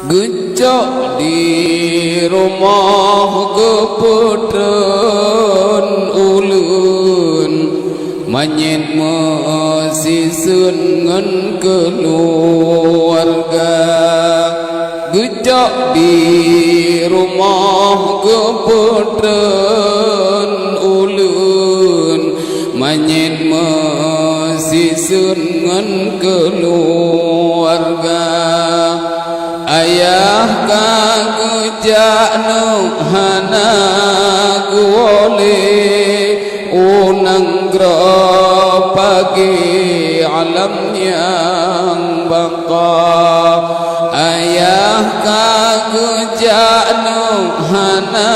Gecok di rumah keputren ulun Manyet mesisun ngen keluarga Gecok di rumah keputren ulun Manyet mesisun ngen keluarga Ayah kagejak nuhana guole unang gro pagi alam yang baka Ayah kagejak nuhana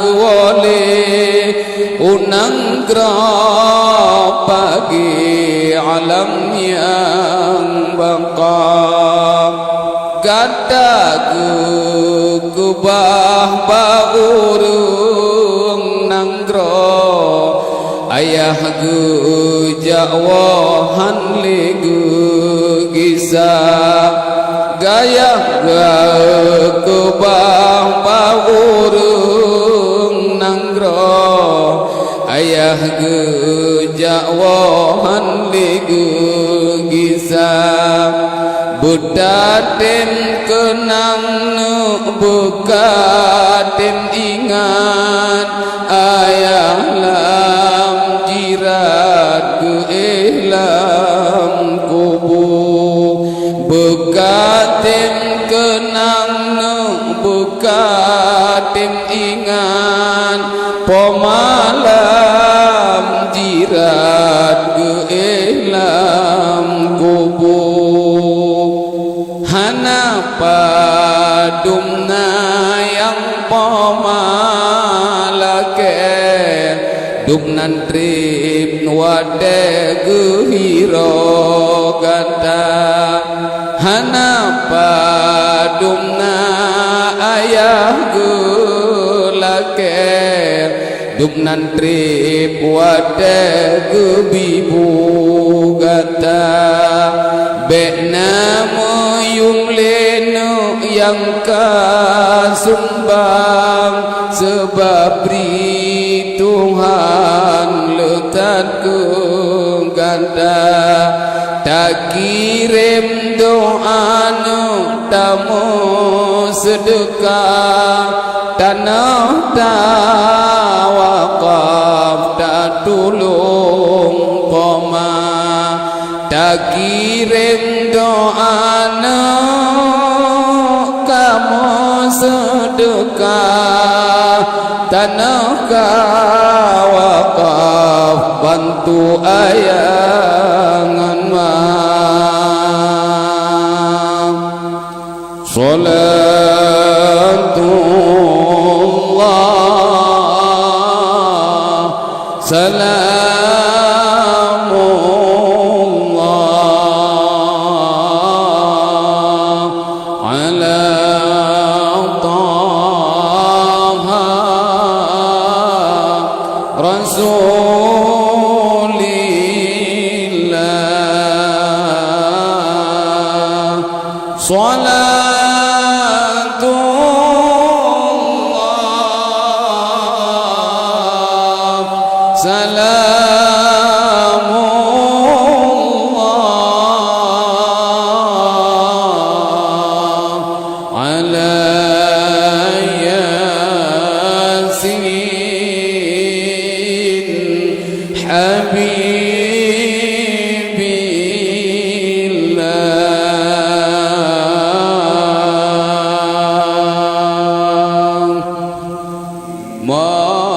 guole unang gro pagi alam yang baka Gadaku kubah baurung nanggro Ayah gu jakwahan ligu gisa Gaya kubah baurung nanggro Ayah gu jakwahan ligu gisa Budatin kenang bukatin ingat Ayah lam jirat ke ihlam kubu Bukatin kenang bukatin ingat Pomalam jirat ke ihlam kubu Hana padumna yang pomalake Dumnan trip wade gehiro gata Hana padumna ayah gelake Dumnan trip wade gebibu gata Bekna moyung lenu yang kasumbang Sebab beri Tuhan letak ke ganda Tak kirim doa nu tamu sedekah Tanah tawakaf tak tulung poma Tak kirim doa kamu sedekah Tanah wakaf bantu ayangan Salatullah Malaya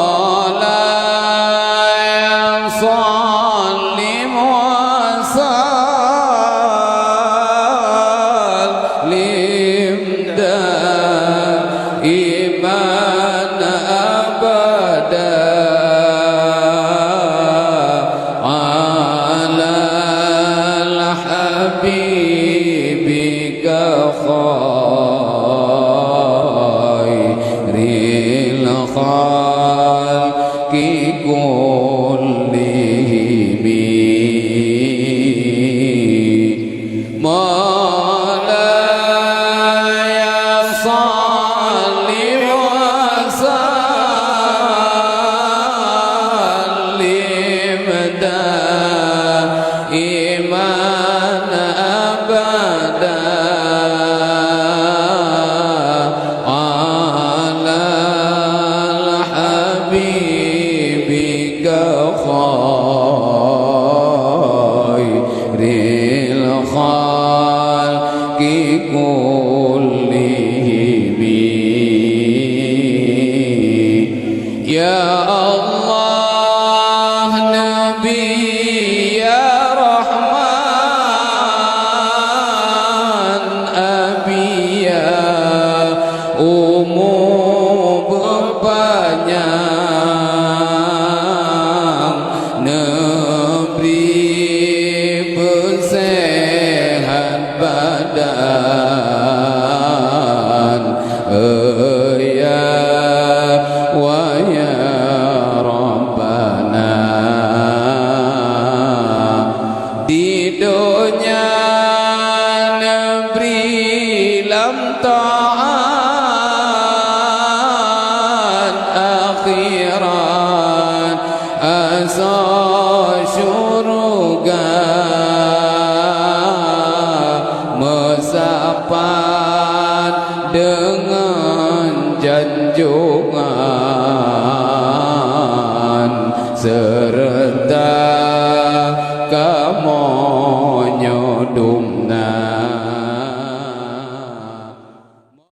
كلهم يا الله نبي يا رحمن أبي يا umum berpanjang negeri bersehat badan ya wa ya Rabbana di dunia negeri lam ta'at akhirat asal syurga